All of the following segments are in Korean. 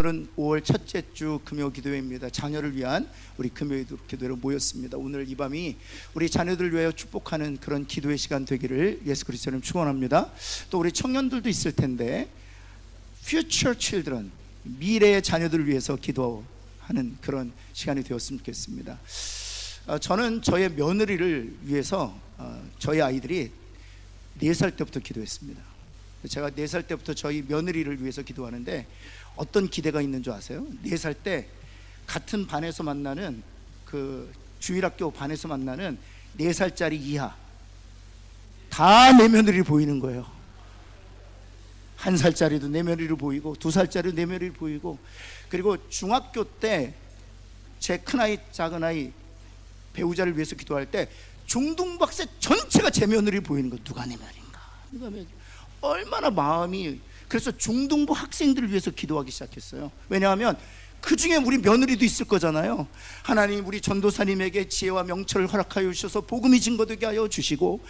오늘은 5월 첫째 주 금요 기도회입니다. 자녀를 위한 우리 금요 기도회로 모였습니다. 오늘 이 밤이 우리 자녀들을 위하여 축복하는 그런 기도의 시간 되기를 예수 그리스도님 축원합니다. 또 우리 청년들도 있을 텐데 future children, 미래의 자녀들을 위해서 기도하는 그런 시간이 되었으면 좋겠습니다. 저는 저의 며느리를 위해서 저희 아이들이 4살 때부터 기도했습니다. 제가 4살 때부터 저희 며느리를 위해서 기도하는데 어떤 기대가 있는 줄 아세요? 4살 때 같은 반에서 만나는 그 주일학교 반에서 만나는 4살짜리 이하 다 내 며느리 보이는 거예요. 1살짜리도 내 며느리로 보이고 2살짜리도 내 며느리로 보이고, 그리고 중학교 때 제 큰아이 작은아이 배우자를 위해서 기도할 때 중등박사 전체가 제 며느리로 보이는 거예요. 누가 내 며느리인가, 누가 며느리. 얼마나 마음이. 그래서 중등부 학생들을 위해서 기도하기 시작했어요. 왜냐하면 그 중에 우리 며느리도 있을 거잖아요. 하나님, 우리 전도사님에게 지혜와 명철을 허락하여 주셔서 복음이 증거되게 하여 주시고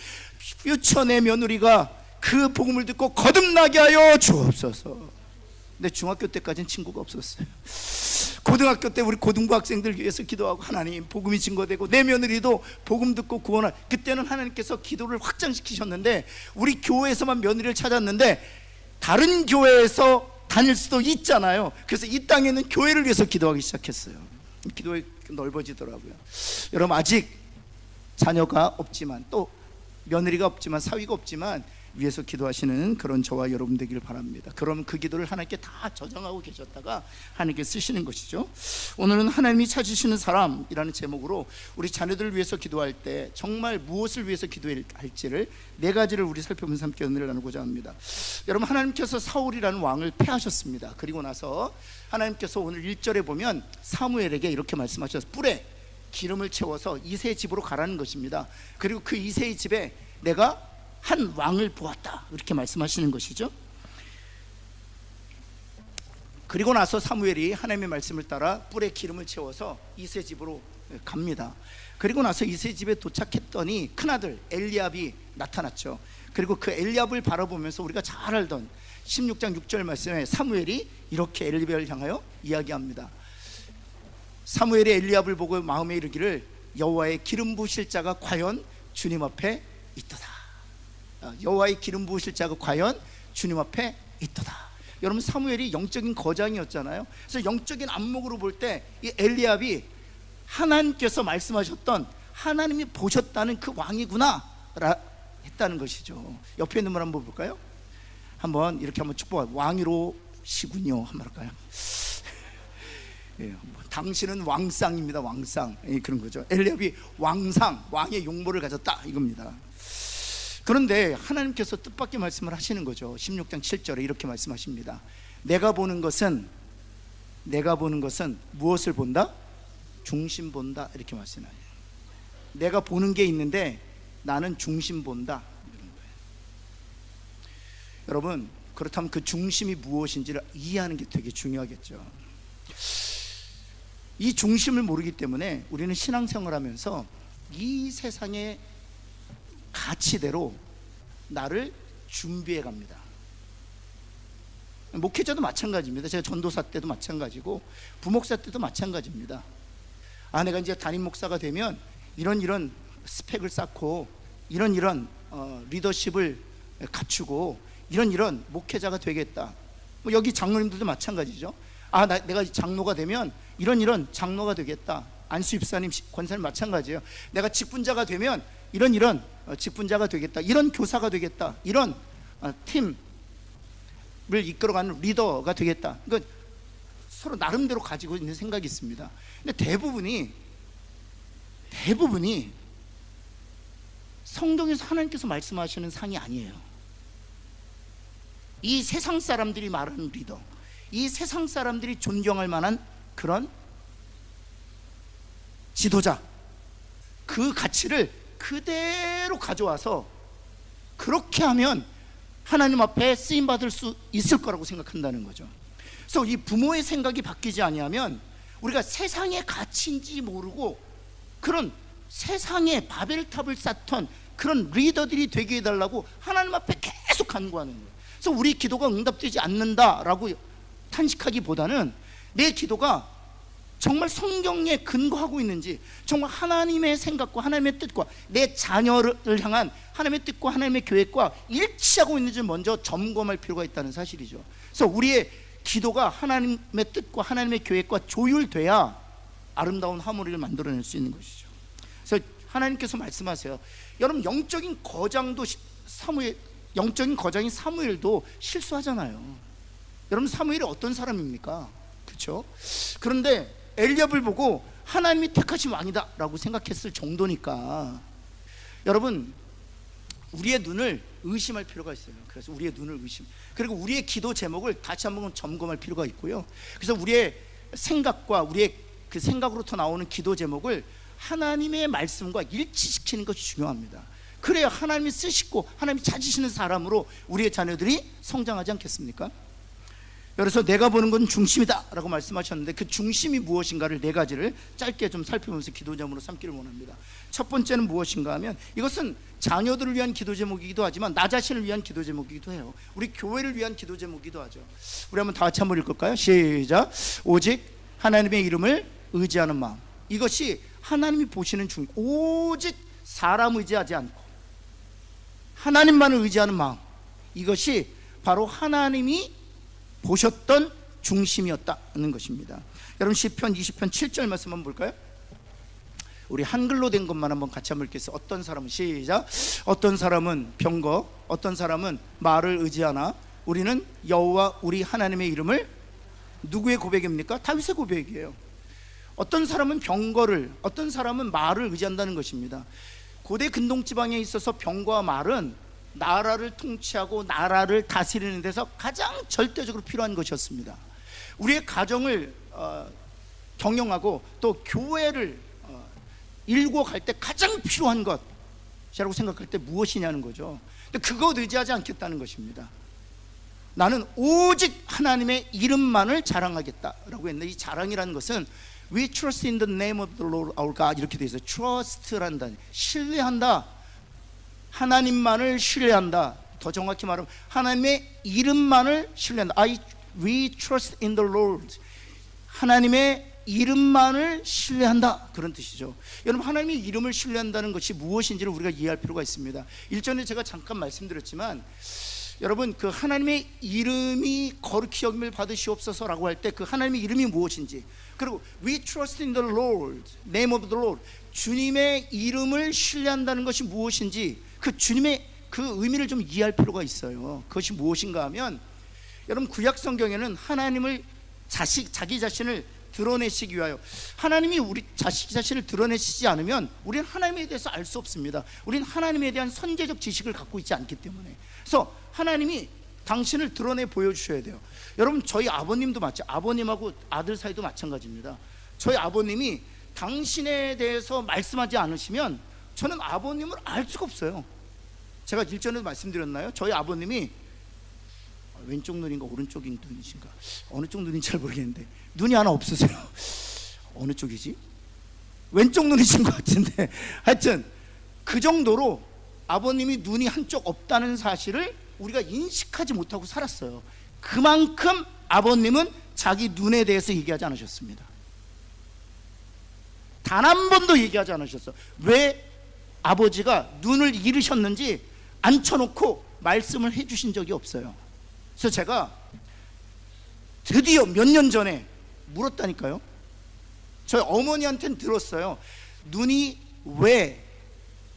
퓨처 내 며느리가 그 복음을 듣고 거듭나게 하여 주옵소서. 근데 중학교 때까지는 친구가 없었어요. 고등학교 때 우리 고등부 학생들 위해서 기도하고 하나님, 복음이 증거되고 내 며느리도 복음 듣고 구원할. 그때는 하나님께서 기도를 확장시키셨는데 우리 교회에서만 며느리를 찾았는데 다른 교회에서 다닐 수도 있잖아요. 그래서 이 땅에는 교회를 위해서 기도하기 시작했어요. 기도가 넓어지더라고요. 여러분, 아직 자녀가 없지만 또 며느리가 없지만 사위가 없지만 위해서 기도하시는 그런 저와 여러분 되기를 바랍니다. 그러면 그 기도를 하나님께 다 저장하고 계셨다가 하나님께 쓰시는 것이죠. 오늘은 하나님이 찾으시는 사람이라는 제목으로 우리 자녀들을 위해서 기도할 때 정말 무엇을 위해서 기도할지를 4가지를 우리 살펴보면서 함께 은혜를 나누고자 합니다. 여러분, 하나님께서 사울이라는 왕을 패하셨습니다. 그리고 나서 하나님께서 오늘 1절에 보면 사무엘에게 이렇게 말씀하셨어요. 뿔에 기름을 채워서 이새의 집으로 가라는 것입니다. 그리고 그 이새의 집에 내가 한 왕을 보았다, 이렇게 말씀하시는 것이죠. 그리고 나서 사무엘이 하나님의 말씀을 따라 뿔에 기름을 채워서 이새 집으로 갑니다. 그리고 나서 이새 집에 도착했더니 큰아들 엘리압이 나타났죠. 그리고 그 엘리압을 바라보면서 우리가 잘 알던 16장 6절 말씀에 사무엘이 이렇게 엘리압을 향하여 이야기합니다. 사무엘이 엘리압을 보고 마음에 이르기를 여호와의 기름 부으실 자가 과연 주님 앞에 있도다. 여호와의 기름 부으실 자가 과연 주님 앞에 있도다. 여러분, 사무엘이 영적인 거장이었잖아요. 그래서 영적인 안목으로 볼 때 이 엘리압이 하나님께서 말씀하셨던, 하나님이 보셨다는 그 왕이구나 했다는 것이죠. 옆에 있는 분 한번 볼까요? 한번 이렇게 한번 축복하고, 왕이로시군요 한번 할까요? 예, 당신은 왕상입니다. 왕상. 예, 그런 거죠. 엘리압이 왕상, 왕의 용모를 가졌다, 이겁니다. 그런데 하나님께서 뜻밖의 말씀을 하시는 거죠. 16장 7절에 이렇게 말씀하십니다. 내가 보는 것은 무엇을 본다? 중심 본다, 이렇게 말씀하세요. 내가 보는 게 있는데 나는 중심 본다, 이런 거예요. 여러분, 그렇다면 그 중심이 무엇인지를 이해하는 게 되게 중요하겠죠. 이 중심을 모르기 때문에 우리는 신앙생활을 하면서 이 세상의 가치대로 나를 준비해 갑니다. 목회자도 마찬가지입니다. 제가 전도사 때도 마찬가지고 부목사 때도 마찬가지입니다. 내가 이제 담임 목사가 되면 이런 스펙을 쌓고 이런 리더십을 갖추고 이런 목회자가 되겠다. 여기 장로님들도 마찬가지죠. 내가 장로가 되면 이런 장로가 되겠다. 안수 입사님, 권사님 마찬가지예요. 내가 직분자가 되면 이런 직분자가 되겠다, 이런 교사가 되겠다, 이런 팀을 이끌어가는 리더가 되겠다. 그러니까 서로 나름대로 가지고 있는 생각이 있습니다. 근데 대부분이 성경에서 하나님께서 말씀하시는 상이 아니에요. 이 세상 사람들이 말하는 리더, 이 세상 사람들이 존경할 만한 그런 지도자, 그 가치를 그대로 가져와서 그렇게 하면 하나님 앞에 쓰임받을 수 있을 거라고 생각한다는 거죠. 그래서 이 부모의 생각이 바뀌지 아니하면 우리가 세상의 가치인지 모르고 그런 세상에 바벨탑을 쌓던 그런 리더들이 되게 해달라고 하나님 앞에 계속 간구하는 거예요. 그래서 우리 기도가 응답되지 않는다라고 탄식하기보다는 내 기도가 정말 성경에 근거하고 있는지, 정말 하나님의 생각과 하나님의 뜻과 내 자녀를 향한 하나님의 뜻과 하나님의 계획과 일치하고 있는지 먼저 점검할 필요가 있다는 사실이죠. 그래서 우리의 기도가 하나님의 뜻과 하나님의 계획과 조율돼야 아름다운 하모니를 만들어낼 수 있는 것이죠. 그래서 하나님께서 말씀하세요. 여러분, 영적인 거장인 사무엘도 실수하잖아요. 여러분, 사무엘이 어떤 사람입니까? 그렇죠? 그런데 엘리압을 보고 하나님이 택하신 왕이다 라고 생각했을 정도니까, 여러분, 우리의 눈을 의심할 필요가 있어요. 그래서 우리의 눈을 그리고 우리의 기도 제목을 다시 한번 점검할 필요가 있고요. 그래서 우리의 생각과 우리의 그 생각으로부터 나오는 기도 제목을 하나님의 말씀과 일치시키는 것이 중요합니다. 그래야 하나님이 쓰시고 하나님이 찾으시는 사람으로 우리의 자녀들이 성장하지 않겠습니까? 그래서 내가 보는 건 중심이다 라고 말씀하셨는데, 그 중심이 무엇인가를 네 가지를 짧게 좀 살펴보면서 기도 제목으로 삼기를 원합니다. 첫 번째는 무엇인가 하면, 이것은 자녀들을 위한 기도 제목이기도 하지만 나 자신을 위한 기도 제목이기도 해요. 우리 교회를 위한 기도 제목이기도 하죠. 우리 한번 다 같이 한번 읽을까요? 시작. 오직 하나님의 이름을 의지하는 마음, 이것이 하나님이 보시는 오직 사람 의지하지 않고 하나님만을 의지하는 마음, 이것이 바로 하나님이 보셨던 중심이었다는 것입니다. 여러분, 시편 20편 7절 말씀 한번 볼까요? 우리 한글로 된 것만 한번 같이 한번 읽겠습니다. 어떤 사람은, 시작. 어떤 사람은 병거, 어떤 사람은 말을 의지하나 우리는 여호와 우리 하나님의 이름을, 누구의 고백입니까? 다윗의 고백이에요. 어떤 사람은 병거를, 어떤 사람은 말을 의지한다는 것입니다. 고대 근동지방에 있어서 병거와 말은 나라를 통치하고 나라를 다스리는 데서 가장 절대적으로 필요한 것이었습니다. 우리의 가정을 경영하고 또 교회를 일구어 갈 때 가장 필요한 것이라고 생각할 때 무엇이냐는 거죠. 근데 그것 의지하지 않겠다는 것입니다. 나는 오직 하나님의 이름만을 자랑하겠다라고 했는데, 이 자랑이라는 것은 We trust in the name of the Lord our God, 이렇게 되어 있어요. trust란다, 신뢰한다, 하나님만을 신뢰한다. 더 정확히 말하면 하나님의 이름만을 신뢰한다. We trust in the Lord, 하나님의 이름만을 신뢰한다, 그런 뜻이죠. 여러분, 하나님의 이름을 신뢰한다는 것이 무엇인지를 우리가 이해할 필요가 있습니다. 일전에 제가 잠깐 말씀드렸지만, 여러분, 그 하나님의 이름이 거룩히 여김을 받으시옵소서라고 할 때 그 하나님의 이름이 무엇인지, 그리고 We trust in the Lord, name of the Lord, 주님의 이름을 신뢰한다는 것이 무엇인지, 그 주님의 그 의미를 좀 이해할 필요가 있어요. 그것이 무엇인가 하면, 여러분, 구약 성경에는 하나님을 자기 자신을 드러내시기 위하여, 하나님이 우리 자신을 드러내시지 않으면 우리는 하나님에 대해서 알 수 없습니다. 우리는 하나님에 대한 선제적 지식을 갖고 있지 않기 때문에. 그래서 하나님이 당신을 드러내 보여주셔야 돼요. 여러분, 저희 아버님도 아버님하고 아들 사이도 마찬가지입니다. 저희 아버님이 당신에 대해서 말씀하지 않으시면 저는 아버님을 알 수가 없어요. 제가 일전에도 말씀드렸나요? 저희 아버님이 왼쪽 눈인가 오른쪽 눈이신가, 어느 쪽 눈인지 잘 모르겠는데 눈이 하나 없으세요. 어느 쪽이지? 왼쪽 눈이신 것 같은데, 하여튼 그 정도로 아버님이 눈이 한쪽 없다는 사실을 우리가 인식하지 못하고 살았어요. 그만큼 아버님은 자기 눈에 대해서 얘기하지 않으셨습니다. 단 한 번도 얘기하지 않으셨어요. 왜 아버지가 눈을 잃으셨는지 앉혀놓고 말씀을 해주신 적이 없어요. 그래서 제가 드디어 몇 년 전에 물었다니까요. 저희 어머니한테는 들었어요. 눈이 왜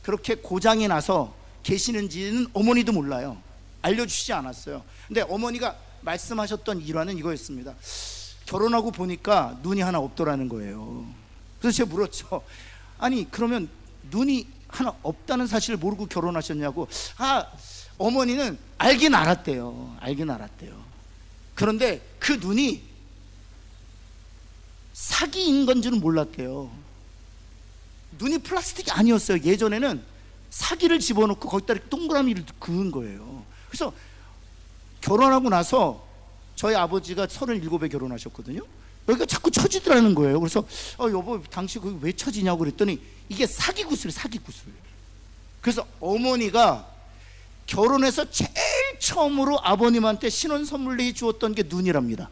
그렇게 고장이 나서 계시는지는 어머니도 몰라요. 알려주시지 않았어요. 근데 어머니가 말씀하셨던 일화는 이거였습니다. 결혼하고 보니까 눈이 하나 없더라는 거예요. 그래서 제가 물었죠. 아니, 그러면 눈이 하나 없다는 사실을 모르고 결혼하셨냐고. 어머니는 알긴 알았대요. 그런데 그 눈이 사기인 건지는 몰랐대요. 눈이 플라스틱이 아니었어요. 예전에는 사기를 집어넣고 거기다 이렇게 동그라미를 그은 거예요. 그래서 결혼하고 나서 저희 아버지가 37에 결혼하셨거든요. 여기가 자꾸 처지더라는 거예요. 그래서 여보, 당신 거기 왜 처지냐고 그랬더니 이게 사기구슬이에요, 사기구슬. 그래서 어머니가 결혼해서 제일 처음으로 아버님한테 신혼 선물로 주었던 게 눈이랍니다.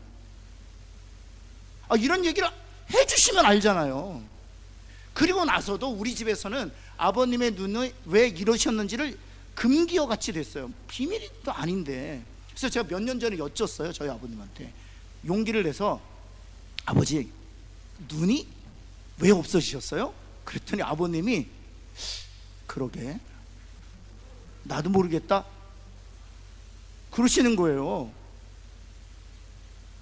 이런 얘기를 해주시면 알잖아요. 그리고 나서도 우리 집에서는 아버님의 눈이 왜 이러셨는지를 금기어 같이 됐어요. 비밀도 아닌데. 그래서 제가 몇 년 전에 여쭸어요, 저희 아버님한테. 용기를 내서, 아버지, 눈이 왜 없어지셨어요? 그랬더니 아버님이, 그러게, 나도 모르겠다, 그러시는 거예요.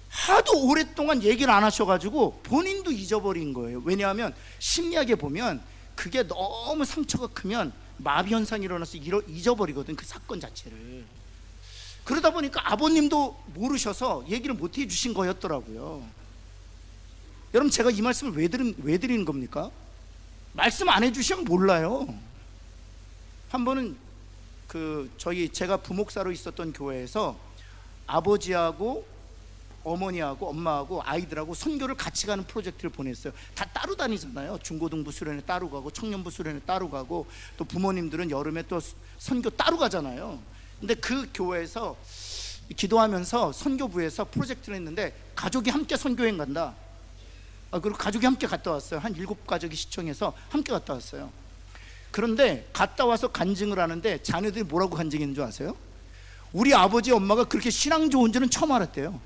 하도 오랫동안 얘기를 안 하셔가지고 본인도 잊어버린 거예요. 왜냐하면 심리학에 보면 그게 너무 상처가 크면 마비 현상이 일어나서 잊어버리거든, 그 사건 자체를. 그러다 보니까 아버님도 모르셔서 얘기를 못 해주신 거였더라고요. 여러분, 제가 이 말씀을 왜 드리는 겁니까? 말씀 안 해주시면 몰라요. 한 번은 제가 부목사로 있었던 교회에서 아버지하고 어머니하고 엄마하고 아이들하고 선교를 같이 가는 프로젝트를 보냈어요. 다 따로 다니잖아요. 중고등부 수련회 따로 가고 청년부 수련회 따로 가고, 또 부모님들은 여름에 또 선교 따로 가잖아요. 근데 그 교회에서 기도하면서 선교부에서 프로젝트를 했는데 가족이 함께 선교여행 간다. 그리고 가족이 함께 갔다 왔어요. 한 7가족이 시청해서 함께 갔다 왔어요. 그런데 갔다 와서 간증을 하는데 자녀들이 뭐라고 간증했는 줄 아세요? 우리 아버지 엄마가 그렇게 신앙 좋은 줄은 처음 알았대요.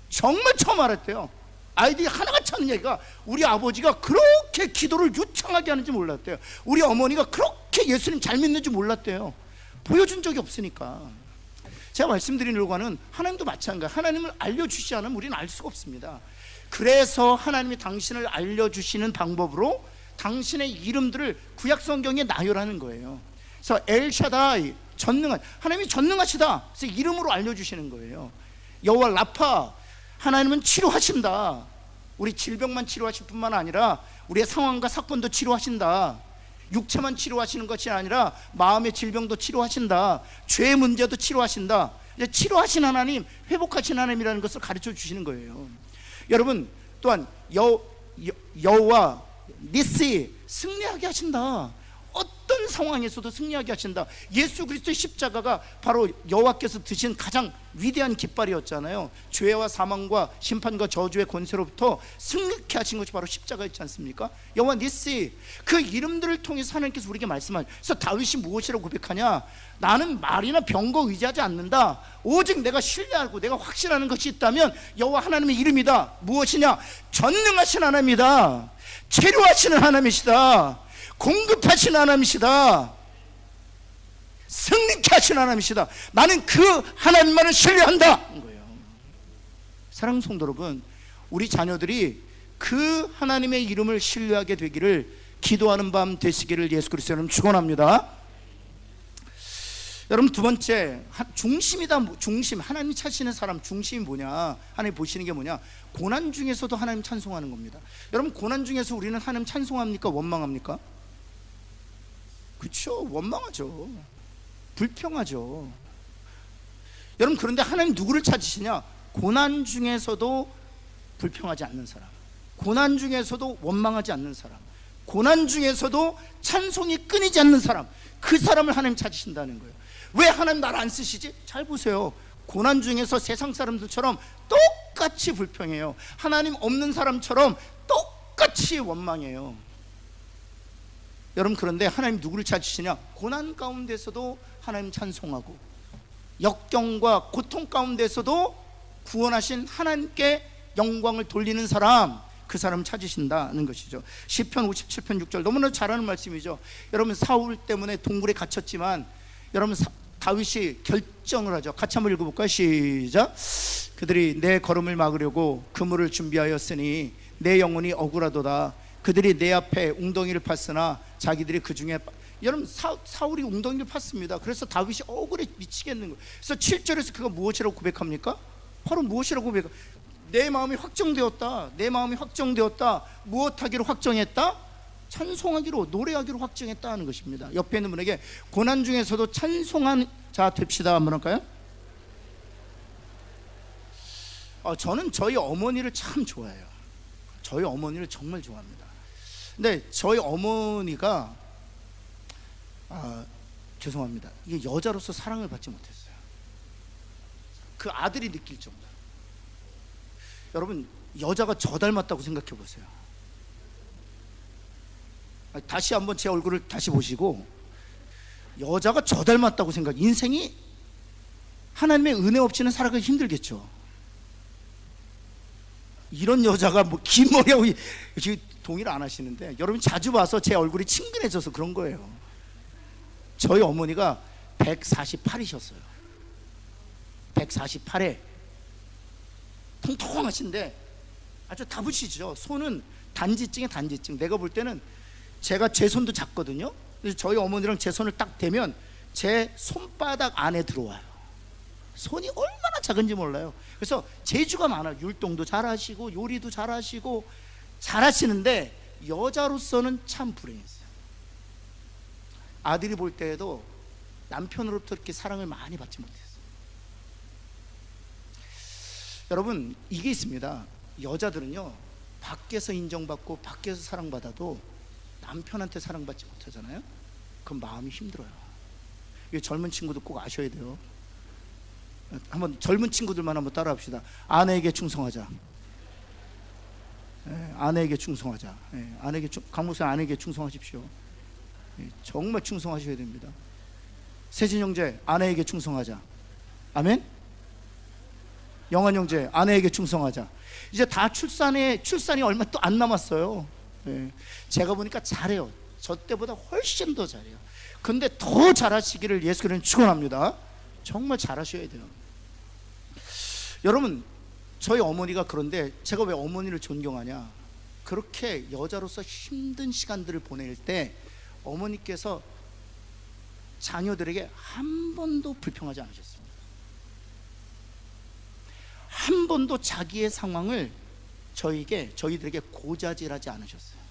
정말 처음 알았대요. 아이들이 하나같이 하는 얘기가, 우리 아버지가 그렇게 기도를 유창하게 하는지 몰랐대요. 우리 어머니가 그렇게 예수님 잘 믿는지 몰랐대요. 보여준 적이 없으니까. 제가 말씀드리려고 하는, 하나님도 마찬가지예요. 하나님을 알려주시지 않으면 우리는 알 수가 없습니다. 그래서 하나님이 당신을 알려주시는 방법으로 당신의 이름들을 구약 성경에 나열하는 거예요. 그래서 엘샤다이, 전능한, 하나님이 전능하시다, 그래서 이름으로 알려주시는 거예요. 여호와 라파, 하나님은 치료하신다. 우리 질병만 치료하실 뿐만 아니라 우리의 상황과 사건도 치료하신다. 육체만 치료하시는 것이 아니라 마음의 질병도 치료하신다. 죄의 문제도 치료하신다. 치료하신 하나님, 회복하신 하나님이라는 것을 가르쳐 주시는 거예요. 여러분, 또한 여호와 니시, 승리하게 하신다. 어떤 상황에서도 승리하게 하신다. 예수 그리스도의 십자가가 바로 여호와께서 드신 가장 위대한 깃발이었잖아요. 죄와 사망과 심판과 저주의 권세로부터 승리케 하신 것이 바로 십자가였지 않습니까? 여호와 니시, 그 이름들을 통해서 하나님께서 우리에게 말씀하시죠. 그래서 다윗이 무엇이라고 고백하냐? 나는 말이나 병거 의지하지 않는다. 오직 내가 신뢰하고 내가 확신하는 것이 있다면 여호와 하나님의 이름이다. 무엇이냐? 전능하신 하나님이다. 치료하시는 하나님이시다. 공급하신 하나님이시다. 승리케 하신 하나님이시다. 나는 그 하나님만을 신뢰한다 거예요. 사랑하는 성도 여러분, 우리 자녀들이 그 하나님의 이름을 신뢰하게 되기를 기도하는 밤 되시기를 예수 그리스도 이름으로 축원합니다. 여러분, 두 번째, 중심이다. 중심, 하나님 찾으시는 사람 중심이 뭐냐? 하나님 보시는 게 뭐냐? 고난 중에서도 하나님 찬송하는 겁니다. 여러분, 고난 중에서 우리는 하나님 찬송합니까? 원망합니까? 그렇죠, 원망하죠. 불평하죠. 여러분, 그런데 하나님 누구를 찾으시냐? 고난 중에서도 불평하지 않는 사람, 고난 중에서도 원망하지 않는 사람, 고난 중에서도 찬송이 끊이지 않는 사람, 그 사람을 하나님 찾으신다는 거예요. 왜 하나님 나를 안 쓰시지? 잘 보세요. 고난 중에서 세상 사람들처럼 똑같이 불평해요. 하나님 없는 사람처럼 똑같이 원망해요. 여러분, 그런데 하나님 누구를 찾으시냐? 고난 가운데서도 하나님 찬송하고, 역경과 고통 가운데서도 구원하신 하나님께 영광을 돌리는 사람, 그 사람을 찾으신다는 것이죠. 시편 57편 6절, 너무나 잘 아는 말씀이죠. 여러분, 사울 때문에 동굴에 갇혔지만 여러분, 다윗이 결정을 하죠. 같이 한번 읽어볼까요? 시작. 그들이 내 걸음을 막으려고 그물을 준비하였으니 내 영혼이 억울하도다. 그들이 내 앞에 웅덩이를 팠으나 자기들이 그 중에, 여러분, 사울이 웅덩이를 팠습니다. 그래서 다윗이 억울해 미치겠는 거예요. 그래서 7절에서 그가 무엇이라고 고백합니까? 바로 무엇이라고 고백합니까? 내 마음이 확정되었다. 내 마음이 확정되었다. 무엇하기로 확정했다? 찬송하기로, 노래하기로 확정했다 하는 것입니다. 옆에 있는 분에게 고난 중에서도 찬송한 자 됩시다 한번 할까요? 저는 저희 어머니를 참 좋아해요. 저희 어머니를 정말 좋아합니다. 근데 저희 어머니가 죄송합니다, 이게 여자로서 사랑을 받지 못했어요. 그 아들이 느낄 정도. 여러분, 여자가 저 닮았다고 생각해 보세요. 다시 한번 제 얼굴을 다시 보시고, 여자가 저 닮았다고 생각, 인생이 하나님의 은혜 없이는 살아가기 힘들겠죠. 이런 여자가 뭐 긴 머리하고 동의를 안 하시는데, 여러분 자주 봐서 제 얼굴이 친근해져서 그런 거예요. 저희 어머니가 148이셨어요. 148에 통통하신데 아주 다부시죠. 손은 단지증에 단지증. 내가 볼 때는 제가 제 손도 작거든요. 그래서 저희 어머니랑 제 손을 딱 대면 제 손바닥 안에 들어와요. 손이 얼마나 작은지 몰라요. 그래서 재주가 많아요. 율동도 잘하시고 요리도 잘하시고 잘하시는데 여자로서는 참 불행했어요. 아들이 볼 때에도 남편으로부터 이렇게 사랑을 많이 받지 못했어요. 여러분, 이게 있습니다. 여자들은요, 밖에서 인정받고 밖에서 사랑받아도 남편한테 사랑받지 못하잖아요. 그럼 마음이 힘들어요. 이거 젊은 친구들 꼭 아셔야 돼요. 한번 젊은 친구들만 한번 따라합시다. 아내에게 충성하자. 아내에게 충성하자. 강 목사님, 아내에게 충성하십시오. 정말 충성하셔야 됩니다. 세진 형제, 아내에게 충성하자. 아멘. 영환 형제, 아내에게 충성하자. 이제 다 출산이 얼마 또 안 남았어요. 제가 보니까 잘해요. 저 때보다 훨씬 더 잘해요. 근데 더 잘하시기를 예수 그리스도는 축원합니다. 정말 잘하셔야 돼요. 여러분, 저희 어머니가, 그런데 제가 왜 어머니를 존경하냐, 그렇게 여자로서 힘든 시간들을 보낼 때 어머니께서 자녀들에게 한 번도 불평하지 않으셨습니다. 한 번도 자기의 상황을 저희들에게 고자질하지 않으셨어요.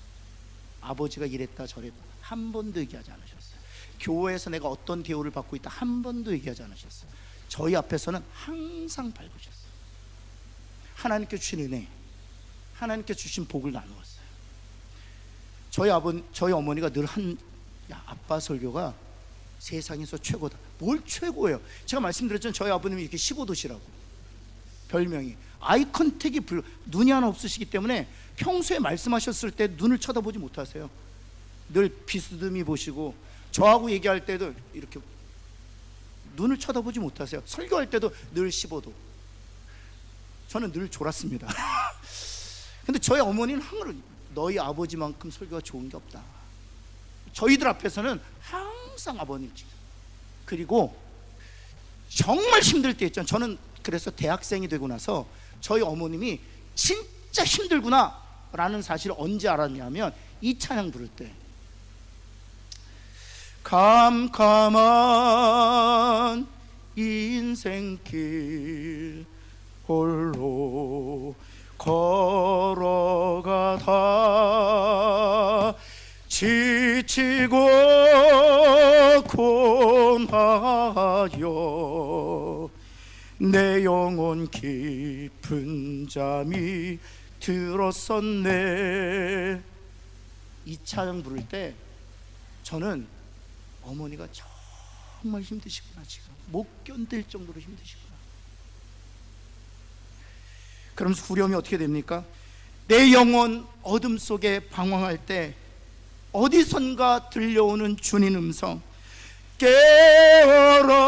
아버지가 이랬다 저랬다 한 번도 얘기하지 않으셨어요. 교회에서 내가 어떤 대우를 받고 있다 한 번도 얘기하지 않으셨어요. 저희 앞에서는 항상 밝으셨어요. 하나님께 주신 은혜, 하나님께 주신 복을 나누었어요. 저희 어머니가 늘 아빠 설교가 세상에서 최고다. 뭘 최고예요? 제가 말씀드렸잖아요. 저희 아버님이 이렇게 15도시라고 별명이. 아이 컨택이 눈이 하나 없으시기 때문에 평소에 말씀하셨을 때 눈을 쳐다보지 못하세요. 늘 비스듬히 보시고, 저하고 얘기할 때도 이렇게 눈을 쳐다보지 못하세요. 설교할 때도 늘 15도. 저는 늘 졸았습니다. 근데 저희 어머니는 항상 너희 아버지만큼 설교가 좋은 게 없다. 저희들 앞에서는 항상 아버님. 그리고 정말 힘들 때 있잖아요. 저는 그래서 대학생이 되고 나서 저희 어머님이 진짜 힘들구나 라는 사실을 언제 알았냐면, 이 찬양 부를 때 캄캄한 인생길 홀로 걸어가다 지치고 곤하여 내 영혼 깊은 잠이 들었었네. 이 찬양 부를 때 저는 어머니가 정말 힘드시구나, 지금 못 견딜 정도로 힘드시구나. 그러면서 후렴이 어떻게 됩니까? 내 영혼 어둠 속에 방황할 때 어디선가 들려오는 주님 음성, 깨어라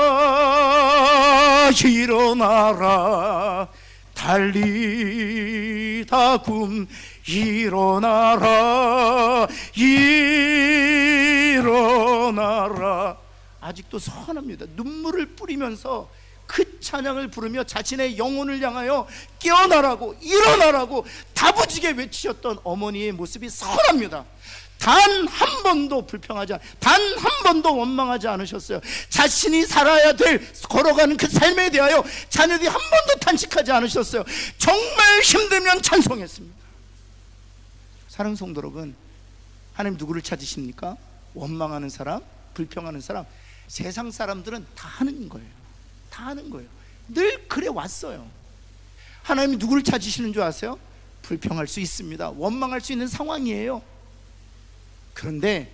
일어나라 달리다 굼 일어나라 일어나라. 아직도 서운합니다. 눈물을 뿌리면서 그 찬양을 부르며 자신의 영혼을 향하여 깨어나라고 일어나라고 다부지게 외치셨던 어머니의 모습이 서운합니다. 단 한 번도 불평하지, 단 한 번도 원망하지 않으셨어요. 자신이 살아야 될 걸어가는 그 삶에 대하여 자녀들이 한 번도 탄식하지 않으셨어요. 정말 힘들면 찬송했습니다. 사랑하는 성도 여러분, 하나님 누구를 찾으십니까? 원망하는 사람, 불평하는 사람. 세상 사람들은 다 하는 거예요. 다 하는 거예요. 늘 그래 왔어요. 하나님이 누구를 찾으시는 줄 아세요? 불평할 수 있습니다. 원망할 수 있는 상황이에요. 그런데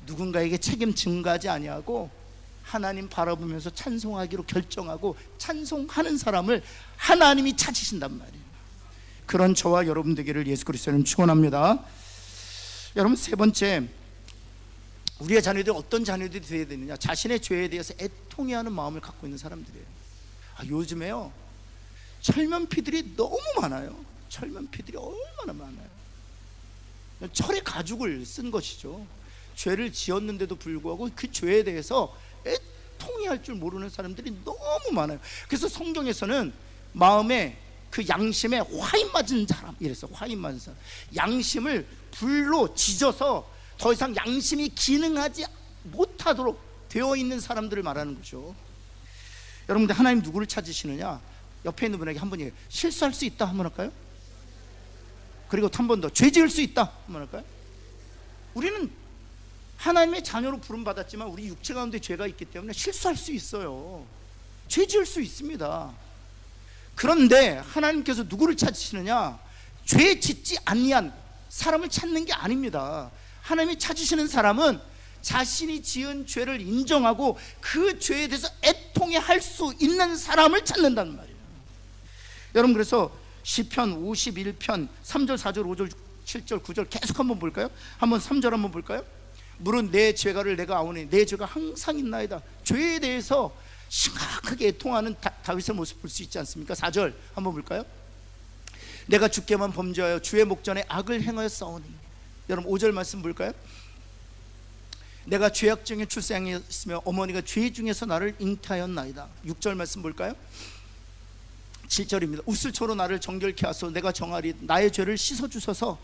누군가에게 책임 증가하지 아니하고 하나님 바라보면서 찬송하기로 결정하고 찬송하는 사람을 하나님이 찾으신단 말이에요. 그런 저와 여러분 되기를 예수 그리스도는 축원합니다. 여러분, 세 번째, 우리의 자녀들이 어떤 자녀들이 되어야 되느냐? 자신의 죄에 대해서 애통해하는 마음을 갖고 있는 사람들이에요. 요즘에요, 철면피들이 너무 많아요. 철면피들이 얼마나 많아요. 철의 가죽을 쓴 것이죠. 죄를 지었는데도 불구하고 그 죄에 대해서 애통해할 줄 모르는 사람들이 너무 많아요. 그래서 성경에서는 마음에 그 양심에 화인 맞은 사람, 이랬어. 화인 맞은 사람, 양심을 불로 지져서 더 이상 양심이 기능하지 못하도록 되어 있는 사람들을 말하는 거죠. 여러분들, 하나님 누구를 찾으시느냐? 옆에 있는 분에게 한번 얘기해요. 실수할 수 있다 한번 할까요? 그리고 한 번 더, 죄 지을 수 있다 한번 할까요? 우리는 하나님의 자녀로 부름받았지만 우리 육체 가운데 죄가 있기 때문에 실수할 수 있어요. 죄 지을 수 있습니다. 그런데 하나님께서 누구를 찾으시느냐? 죄 짓지 아니한 사람을 찾는 게 아닙니다. 하나님이 찾으시는 사람은 자신이 지은 죄를 인정하고 그 죄에 대해서 애통해 할 수 있는 사람을 찾는단 말이에요. 여러분, 그래서 시편 51편 3절 4절 5절 7절 9절 계속 한번 볼까요? 한번 3절 한번 볼까요? 물은 내 죄가를 내가 아오니 내 죄가 항상 있나이다. 죄에 대해서 심각하게 애통하는 다윗의 모습 볼 수 있지 않습니까? 4절 한번 볼까요? 내가 주께만 범죄하여 주의 목전에 악을 행하여 싸우니. 여러분, 5절 말씀 볼까요? 내가 죄악 중에 출생했으며 어머니가 죄 중에서 나를 잉태하였나이다. 6절 말씀 볼까요? 7절입니다. 웃을초로 나를 정결케 하소 내가 정하리 나의 죄를 씻어주소서.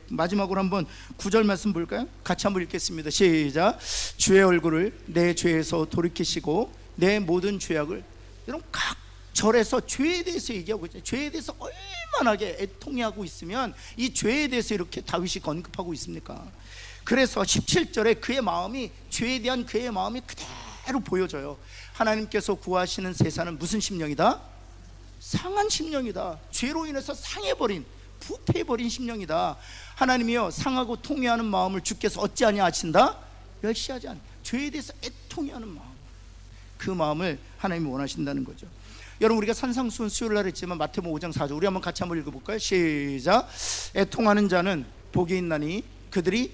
마지막으로 한번 9절 말씀 볼까요? 같이 한번 읽겠습니다. 시작. 주의 얼굴을 내 죄에서 돌이키시고 내 모든 죄악을. 여러분, 각 절에서 죄에 대해서 얘기하고 있잖아요. 죄에 대해서 얼마나게 애통해하고 있으면 이 죄에 대해서 이렇게 다윗이 언급하고 있습니까? 그래서 17절에 그의 마음이, 죄에 대한 그의 마음이 그대로 보여져요. 하나님께서 구하시는 세상은 무슨 심령이다? 상한 심령이다. 죄로 인해서 상해버린, 부패해버린 심령이다. 하나님이여, 상하고 통회하는 마음을 주께서 어찌하냐 하신다? 멸시하지 않다. 죄에 대해서 애통해하는 마음, 그 마음을 하나님이 원하신다는 거죠. 여러분, 우리가 산상수훈 수요일 날 했지만 마태복음 5장 4절 우리 한번 같이 한번 읽어볼까요? 시작. 애통하는 자는 복이 있나니 그들이,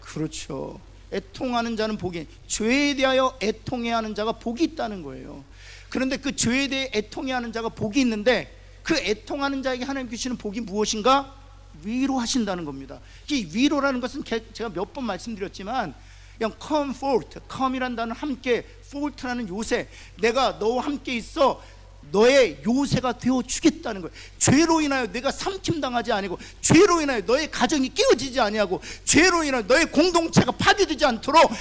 그렇죠, 애통하는 자는 복이, 죄에 대하여 애통해하는 자가 복이 있다는 거예요. 그런데 그 죄에 대해 애통해하는 자가 복이 있는데 그 애통하는 자에게 하나님 주시는 복이 무엇인가? 위로하신다는 겁니다. 이 위로라는 것은 제가 몇 번 말씀드렸지만 그냥 comfort, come이라는 단어는 함께, fort라는 요새, 내가 너와 함께 있어 너의 요새가 되어주겠다는 거예요. 죄로 인하여 내가 삼킴당하지 아니고, 죄로 인하여 너의 가정이 깨어지지 아니하고, 죄로 인하여 너의 공동체가 파괴되지 않도록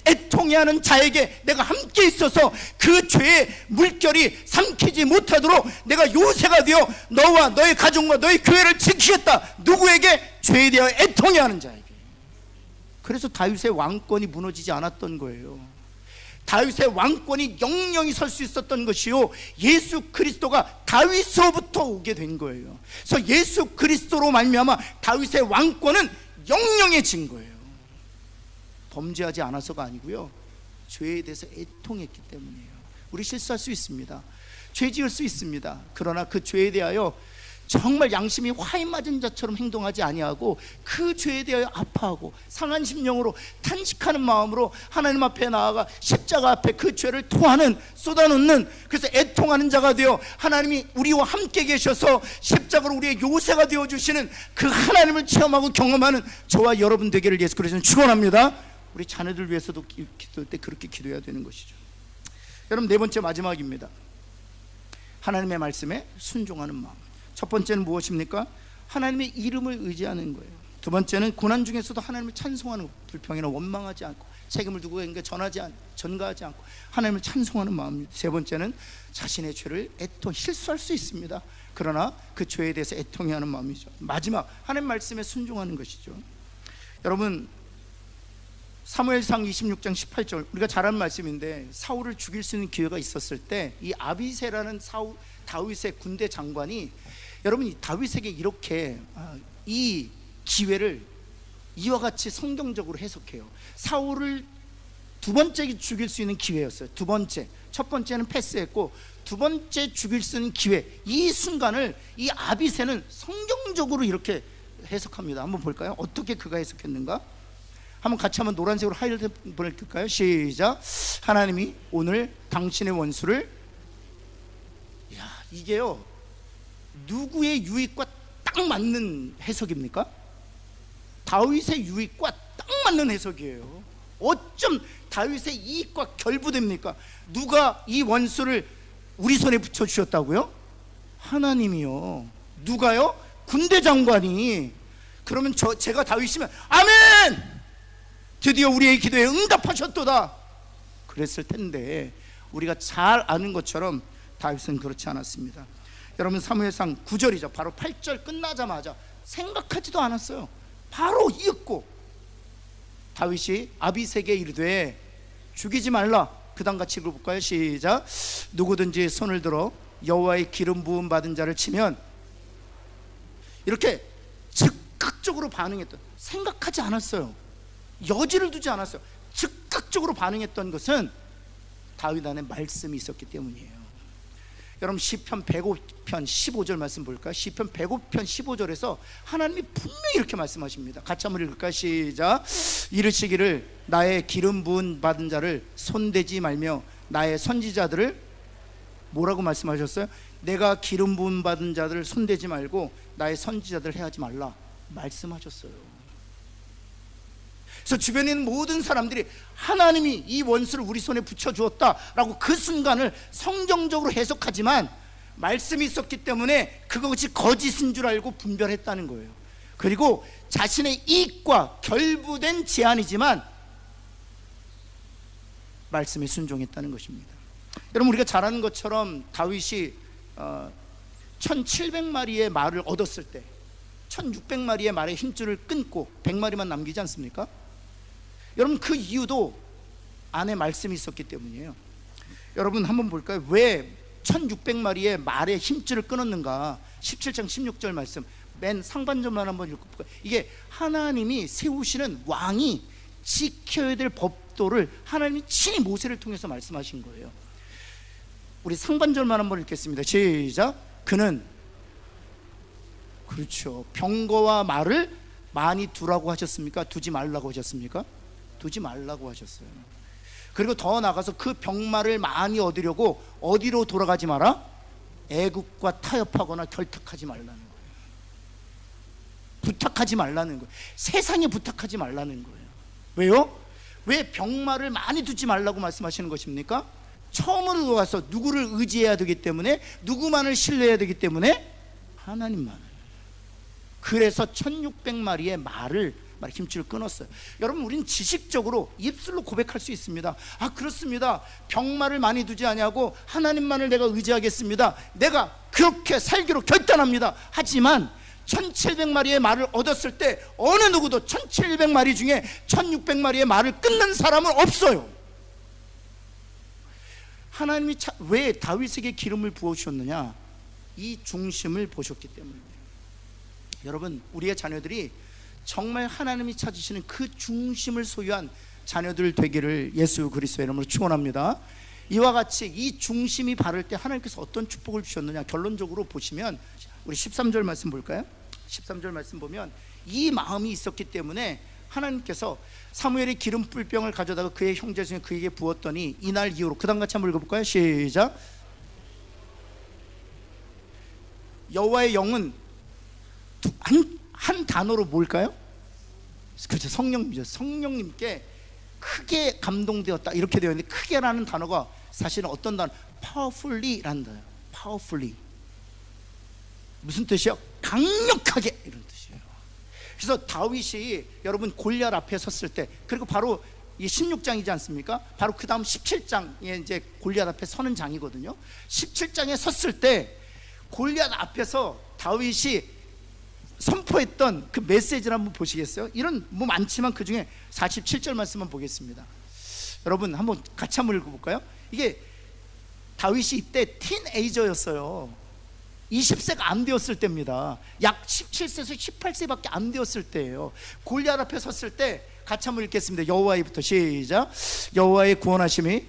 애통해하는 자에게 내가 함께 있어서 그 죄의 물결이 삼키지 못하도록 내가 요새가 되어 너와 너의 가정과 너의 교회를 지키겠다. 누구에게? 죄에 대하여 애통해하는 자에게. 그래서 다윗의 왕권이 무너지지 않았던 거예요. 다윗의 왕권이 영영히 설 수 있었던 것이요, 예수 그리스도가 다윗으로부터 오게 된 거예요. 그래서 예수 그리스도로 말미암아 다윗의 왕권은 영영해진 거예요. 범죄하지 않아서가 아니고요, 죄에 대해서 애통했기 때문이에요. 우리 실수할 수 있습니다. 죄 지을 수 있습니다. 그러나 그 죄에 대하여 정말 양심이 화인 맞은 자처럼 행동하지 아니하고 그 죄에 대하여 아파하고 상한 심령으로 탄식하는 마음으로 하나님 앞에 나아가 십자가 앞에 그 죄를 토하는, 쏟아놓는, 그래서 애통하는 자가 되어 하나님이 우리와 함께 계셔서 십자가로 우리의 요새가 되어주시는 그 하나님을 체험하고 경험하는 저와 여러분 되기를 예수 그리스도는 축원합니다. 우리 자녀들 위해서도 기도할 때 그렇게 기도해야 되는 것이죠. 여러분, 네 번째, 마지막입니다. 하나님의 말씀에 순종하는 마음. 첫 번째는 무엇입니까? 하나님의 이름을 의지하는 거예요. 두 번째는 고난 중에서도 하나님을 찬송하는 것, 불평이나 원망하지 않고 책임을 누구에게 전가하지 않고 하나님을 찬송하는 마음입니다. 세 번째는 자신의 죄를 실수할 수 있습니다. 그러나 그 죄에 대해서 애통해하는 마음이죠. 마지막, 하나님 말씀에 순종하는 것이죠. 여러분, 사무엘상 26장 18절 우리가 잘 아는 말씀인데, 사울을 죽일 수 있는 기회가 있었을 때 이 아비새라는 다윗의 군대 장관이, 여러분, 이 다윗에게 이렇게 이 기회를 이와 같이 성경적으로 해석해요. 사울을 두 번째 죽일 수 있는 기회였어요. 두 번째, 첫 번째는 패스했고 두 번째 죽일 수 있는 기회, 이 순간을 이 아비새는 성경적으로 이렇게 해석합니다. 한번 볼까요? 어떻게 그가 해석했는가? 한번 같이 한번 노란색으로 하이라이트 보낼까요? 시작. 하나님이 오늘 당신의 원수를, 이게요 누구의 유익과 딱 맞는 해석입니까? 다윗의 유익과 딱 맞는 해석이에요. 어쩜 다윗의 이익과 결부됩니까? 누가 이 원수를 우리 손에 붙여주셨다고요? 하나님이요. 누가요? 군대 장관이. 그러면 제가 다윗이면 아멘! 드디어 우리의 기도에 응답하셨도다 그랬을 텐데, 우리가 잘 아는 것처럼 다윗은 그렇지 않았습니다. 여러분, 사무엘상 9절이죠. 바로 8절 끝나자마자 생각하지도 않았어요. 바로 읽고 다윗이 아비새에게 이르되 죽이지 말라. 그 다음 같이 읽어볼까요? 시작. 누구든지 손을 들어 여호와의 기름 부음 받은 자를 치면, 이렇게 즉각적으로 반응했던, 생각하지 않았어요. 여지를 두지 않았어요. 즉각적으로 반응했던 것은 다윗 안에 말씀이 있었기 때문이에요. 여러분, 시편 105편 15절 말씀 볼까요? 시편 105편 15절에서 하나님이 분명히 이렇게 말씀하십니다. 같이 한번 읽을까요? 시작. 이르시기를 나의 기름 부은 받은 자를 손대지 말며 나의 선지자들을, 뭐라고 말씀하셨어요? 내가 기름 부은 받은 자들을 손대지 말고 나의 선지자들을 해하지 말라 말씀하셨어요. 그래서 주변에 있는 모든 사람들이 하나님이 이 원수를 우리 손에 붙여주었다라고 그 순간을 성경적으로 해석하지만 말씀이 있었기 때문에 그것이 거짓인 줄 알고 분별했다는 거예요. 그리고 자신의 이익과 결부된 제안이지만 말씀에 순종했다는 것입니다. 여러분, 우리가 잘 아는 것처럼 다윗이 1700마리의 말을 얻었을 때 1600마리의 말의 힘줄을 끊고 100마리만 남기지 않습니까? 여러분, 그 이유도 안에 말씀이 있었기 때문이에요. 여러분, 한번 볼까요? 왜 1600마리의 말의 힘줄을 끊었는가? 17장 16절 말씀 맨 상반절만 한번 읽어볼까요? 이게 하나님이 세우시는 왕이 지켜야 될 법도를 하나님이 친히 모세를 통해서 말씀하신 거예요. 우리 상반절만 한번 읽겠습니다. 시작. 그는, 그렇죠, 병거와 말을 많이 두라고 하셨습니까? 두지 말라고 하셨습니까? 두지 말라고 하셨어요. 그리고 더 나가서 그 병마를 많이 얻으려고 어디로 돌아가지 마라? 애국과 타협하거나 결탁하지 말라는 거예요. 부탁하지 말라는 거예요. 세상에 부탁하지 말라는 거예요. 왜요? 왜 병마를 많이 두지 말라고 말씀하시는 것입니까? 처음으로 들어가서 누구를 의지해야 되기 때문에, 누구만을 신뢰해야 되기 때문에 하나님만. 그래서 1600마리의 말을 힘줄을 끊었어요. 여러분, 우린 지식적으로 입술로 고백할 수 있습니다. 아, 그렇습니다. 병마를 많이 두지 아니하고 하나님만을 내가 의지하겠습니다. 내가 그렇게 살기로 결단합니다. 하지만 1700마리의 말을 얻었을 때 어느 누구도 1700마리 중에 1600마리의 말을 끊는 사람은 없어요. 하나님이 왜 다윗에게 기름을 부어주셨느냐? 이 중심을 보셨기 때문입니다. 여러분, 우리의 자녀들이 정말 하나님이 찾으시는 그 중심을 소유한 자녀들 되기를 예수 그리스도의 이름으로 축원합니다. 이와 같이 이 중심이 바를 때 하나님께서 어떤 축복을 주셨느냐? 결론적으로 보시면 우리 13절 말씀 볼까요? 13절 말씀 보면 이 마음이 있었기 때문에 하나님께서 사무엘이 기름 뿔병을 가져다가 그의 형제 중에 그에게 부었더니 이날 이후로, 그 다음 같이 한번 읽어볼까요? 시작. 여호와의 영은 한 단어로 뭘까요? 그렇죠, 성령님이죠. 성령님께 크게 감동되었다 이렇게 되어 있는데, 크게라는 단어가 사실은 어떤 단어? powerfully라는 단어예요. powerfully. 무슨 뜻이요? 강력하게, 이런 뜻이에요. 그래서 다윗이 여러분 골리앗 앞에 섰을 때, 그리고 바로 이 16장이지 않습니까? 바로 그 다음 17장에 이제 골리앗 앞에 서는 장이거든요. 17장에 섰을 때 골리앗 앞에서 다윗이 선포했던 그 메시지를 한번 보시겠어요? 이런 뭐 많지만 그 중에 47절 말씀만 보겠습니다. 여러분, 한번 같이 한번 읽어볼까요? 이게 다윗이 이때 티네이저였어요. 20세가 안 되었을 때입니다. 약 17세에서 18세밖에 안 되었을 때예요. 골리앗 앞에 섰을 때 같이 한번 읽겠습니다. 여호와의부터 시작. 여호와의 구원하심이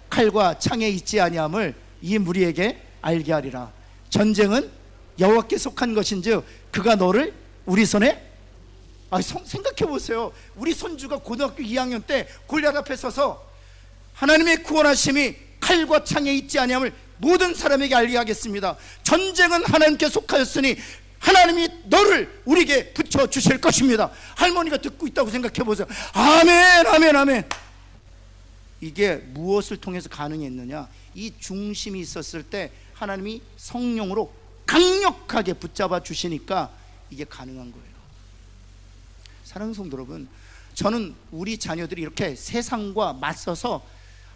칼과 창에 있지 아니함을 이 무리에게 알게 하리라. 전쟁은 여호와께 속한 것인즉 그가 너를 우리 손에 생각해 보세요. 우리 손주가 고등학교 2학년 때 골리앗 앞에 서서 하나님의 구원하심이 칼과 창에 있지 아니함을 모든 사람에게 알게 하겠습니다. 전쟁은 하나님께 속하였으니 하나님이 너를 우리에게 붙여주실 것입니다. 할머니가 듣고 있다고 생각해 보세요. 아멘, 아멘, 아멘. 이게 무엇을 통해서 가능했느냐? 이 중심이 있었을 때 하나님이 성령으로 강력하게 붙잡아 주시니까 이게 가능한 거예요. 사랑하는 성도 여러분, 저는 우리 자녀들이 이렇게 세상과 맞서서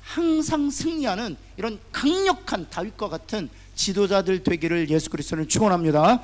항상 승리하는 이런 강력한 다윗과 같은 지도자들 되기를 예수 그리스도는 축원합니다.